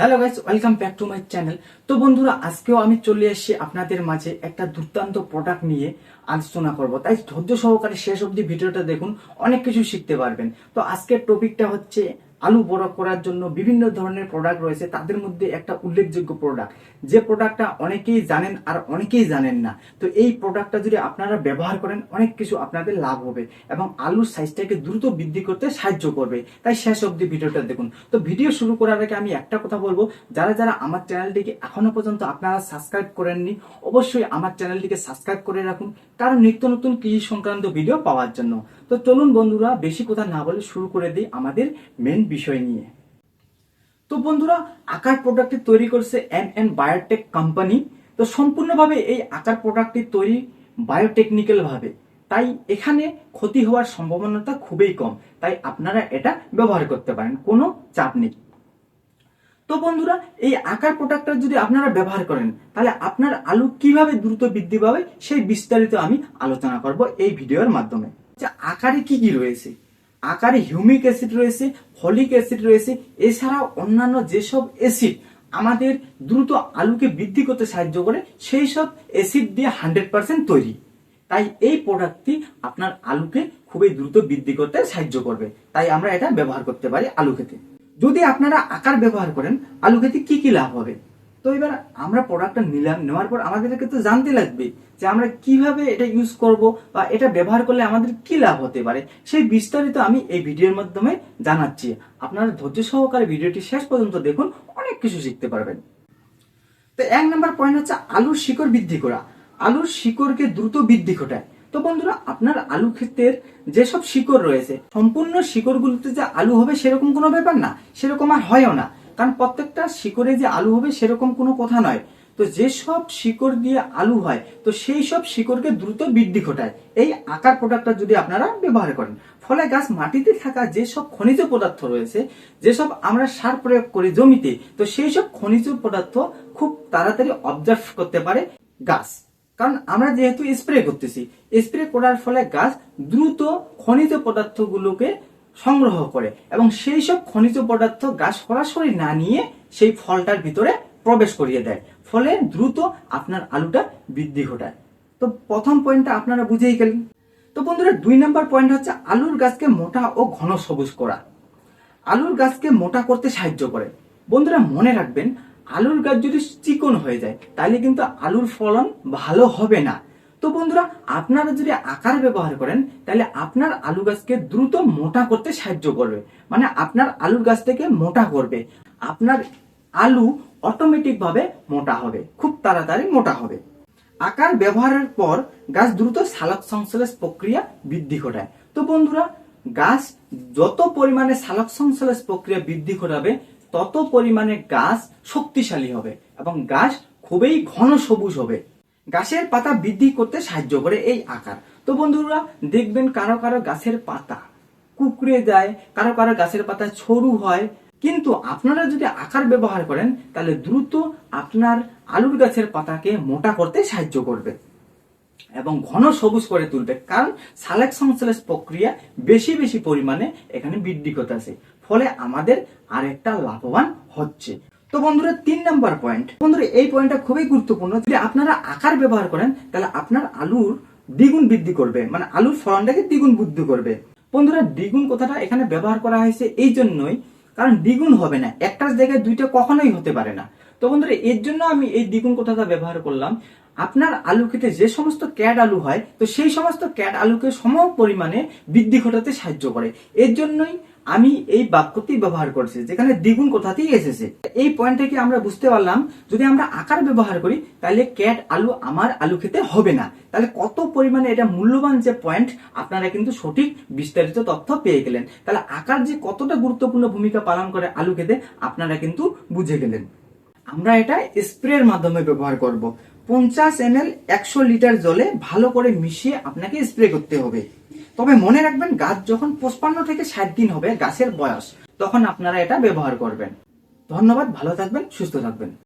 Hello guys, welcome back to my channel. তো বন্ধুরা, আজকেও আমি চলে এসেছি আপনাদের মাঝে একটা দুর্দান্ত প্রোডাক্ট নিয়ে আলোচনা করব। তাই ধৈর্য সহকারে শেষ অবধি ভিডিওটা দেখুন, অনেক কিছু শিখতে পারবেন। তো আজকের টপিকটা হচ্ছে আলু বড় করার জন্য বিভিন্ন ধরনের প্রোডাক্ট রয়েছে, তাদের মধ্যে একটা উল্লেখযোগ্য প্রোডাক্ট, যে প্রোডাক্টটা অনেকেই জানেন আর অনেকেই জানেন না। তো এই প্রোডাক্টটা যদি আপনারা ব্যবহার করেন, অনেক কিছু আপনাদের লাভ হবে এবং আলুর সাইজটাকে দ্রুত বৃদ্ধি করতে সাহায্য করবে। তাই শেষ অবধি ভিডিওটা দেখুন। তো ভিডিও শুরু করার আগে আমি একটা কথা বলবো, যারা যারা আমার চ্যানেলটিকে এখনো পর্যন্ত আপনারা সাবস্ক্রাইব করেননি, অবশ্যই আমার চ্যানেলটিকে সাবস্ক্রাইব করে রাখুন, কারণ নিত্য নতুন কৃষি সংক্রান্ত ভিডিও পাওয়ার জন্য। তো চলুন বন্ধুরা, বেশি কথা না বলে শুরু করে দিই আমাদের মেন বিষয় নিয়ে। তো বন্ধুরা, আকার প্রোডাক্টটি তৈরি করছে এন বায়োটেক কোম্পানি। তো সম্পূর্ণভাবে এই আকার প্রোডাক্টটি তৈরি বায়োটেকনিক্যাল ভাবে, তাই এখানে ক্ষতি হওয়ার সম্ভাবনাটা খুবই কম। তাই আপনারা এটা ব্যবহার করতে পারেন, কোনো চাপ নেই। তো বন্ধুরা, এই আকার প্রোডাক্টটা যদি আপনারা ব্যবহার করেন, তাহলে আপনার আলু কিভাবে দ্রুত বৃদ্ধি পাবে সেই বিস্তারিত আমি আলোচনা করব এই ভিডিওর মাধ্যমে। আকারে কি কি রয়েছে? আকারে হিউমিক অ্যাসিড রয়েছে, ফলিক অ্যাসিড রয়েছে, এছাড়াও অন্যান্য যেসব অ্যাসিড আমাদের দ্রুত আলুকে বৃদ্ধি করতে সাহায্য করে, সেই সব অ্যাসিড দিয়ে 100% তৈরি। তাই এই প্রোডাক্টটি আপনার আলুকে খুবই দ্রুত বৃদ্ধি করতে সাহায্য করবে। তাই আমরা এটা ব্যবহার করতে পারি আলু খেতে। যদি আপনারা আকার ব্যবহার করেন, আলু খেতে কি কি লাভ হবে? তো এবার আমরা প্রোডাক্টটা নিলাম, নেওয়ার পর আমাদেরকে তো জানতে লাগবে যে আমরা কিভাবে এটা ইউজ করব বা এটা ব্যবহার করলে আমাদের কি লাভ হতে পারে। সেই বিস্তারিত আমি এই ভিডিওর মাধ্যমে জানাচ্ছি। আপনারা ধৈর্য সহকারে ভিডিওটি শেষ পর্যন্ত দেখুন, অনেক কিছু শিখতে পারবেন। তো 1 নম্বর পয়েন্ট হচ্ছে আলুর শিকড় বৃদ্ধি করা। আলুর শিকড়কে দ্রুত বৃদ্ধি ঘটায়। তো বন্ধুরা, আপনার আলু ক্ষেতের যেসব শিকড় রয়েছে, সম্পূর্ণ শিকড়গুলোতে যে আলু হবে সেরকম কোনো ব্যাপার না, সেরকম আর হয়ও না, কারণ প্রত্যেকটা শিকড়ে যে আলু হবে সেরকম কোনো কথা নয়। তো যেসব শিকড় দিয়ে আলু হয়, তো সেই সব শিকড়কে দ্রুত বৃদ্ধি ঘটায় এই আকার প্রোডাক্টটা যদি আপনারা ব্যবহার করেন। ফলে গাছ মাটিতে থাকা যেসব খনিজ পদার্থ রয়েছে, যেসব আমরা সার প্রয়োগ করি জমিতে, তো সেই সব খনিজ পদার্থ খুব তাড়াতাড়ি অবজার্ভ করতে পারে গাছ। কারণ আমরা যেহেতু স্প্রে করতেছি, স্প্রে করার ফলে গাছ দ্রুত খনিজ পদার্থগুলোকে সংগ্রহ করে এবং সেই সব খনিজ পদার্থ গাছ সরাসরি না নিয়ে সেই ফলটার ভিতরে প্রবেশ করিয়ে দেয়, ফলে দ্রুত আপনার আলুটা বৃদ্ধি ঘটায়। তো প্রথম পয়েন্টটা আপনারা বুঝেই গেলেন। তো বন্ধুরা, 2 নম্বর পয়েন্ট হচ্ছে আলুর গাছকে মোটা ও ঘন সবুজ করা। আলুর গাছকে মোটা করতে সাহায্য করে। বন্ধুরা মনে রাখবেন, আলুর গাছ যদি চিকন হয়ে যায়, তাহলে কিন্তু আলুর ফলন ভালো হবে না। তো বন্ধুরা, আপনারা যদি আকার ব্যবহার করেন, তাহলে আপনার আলু গাছকে দ্রুত মোটা করতে সাহায্য করবে, মানে আপনার আলুর গাছ থেকে মোটা করবে। আপনার আলু অটোমেটিক ভাবে মোটা হবে, খুব তাড়াতাড়ি মোটা হবে। আকার ব্যবহারের পর গাছ দ্রুত সালোক সংশ্লেষ প্রক্রিয়া বৃদ্ধি ঘটায়। তো বন্ধুরা, গাছ যত পরিমাণে সালোক সংশ্লেষ প্রক্রিয়া বৃদ্ধি ঘটাবে, তত পরিমাণে গাছ শক্তিশালী হবে এবং গাছ খুবই ঘন সবুজ হবে। গাছের পাতা বৃদ্ধি করতে সাহায্য করে এই আকার। তো বন্ধুরা, দেখবেন কারো কারো গাছের পাতা কুকড়ে যায়, কারো কারো গাছের পাতা সরু হয়, কিন্তু আপনারা যদি আকার ব্যবহার করেন, তাহলে দ্রুত আপনার আলুর গাছের পাতাকে মোটা করতে সাহায্য করবে এবং ঘন সবুজ করে তুলবে, কারণ সালোক সংশ্লেষ প্রক্রিয়া বেশি বেশি পরিমাণে এখানে বৃদ্ধি করতেছে, ফলে আমাদের আরেকটা লাভবান হচ্ছে। তো বন্ধুরা, 3 নম্বর পয়েন্ট, বন্ধুরা এই পয়েন্টটা খুবই গুরুত্বপূর্ণ। যদি আপনারা আকার ব্যবহার করেন, তাহলে আপনার আলুর দ্বিগুণ বৃদ্ধি করবে, মানে আলুর ফলনটাকে দ্বিগুণ বৃদ্ধি করবে। বন্ধুরা, দ্বিগুণ কথাটা এখানে ব্যবহার করা হয়েছে এই জন্যই, কারণ দ্বিগুণ হবে না, একটার জায়গায় দুইটা কখনোই হতে পারে না। তো বন্ধুরা, এর জন্য আমি এই দ্বিগুণ কথাটা ব্যবহার করলাম। আপনার আলু খেতে যে সমস্ত ক্যাড আলু হয়, তো সেই সমস্ত ক্যাড আলুকে সম পরিমাণে বৃদ্ধি ঘটাতে সাহায্য করে। এর জন্যই আমি এই বাক্যটি ব্যবহার করছি, যেখানে দ্বিগুণ কথাতেই এসেছে। এই পয়েন্ট থেকে আমরা বুঝতে পারলাম, যদি আমরা আকার ব্যবহার করি, তাহলে ক্যাড আলু আমার আলু খেতে হবে না। তাহলে কত পরিমাণে এটা মূল্যবান যে পয়েন্ট, আপনারা কিন্তু সঠিক বিস্তারিত তথ্য পেয়ে গেলেন। তাহলে আকার যে কতটা গুরুত্বপূর্ণ ভূমিকা পালন করে আলু খেতে, আপনারা কিন্তু বুঝে গেলেন। আমরা এটা স্প্রের মাধ্যমে ব্যবহার করব। 50 ml 100 লিটার জলে ভালো করে মিশিয়ে আপনাকে স্প্রে করতে হবে। তবে মনে রাখবেন, গাছ যখন 55 থেকে 60 দিন হবে গাছের বয়স, তখন আপনারা এটা ব্যবহার করবেন। ধন্যবাদ, ভালো থাকবেন, সুস্থ থাকবেন।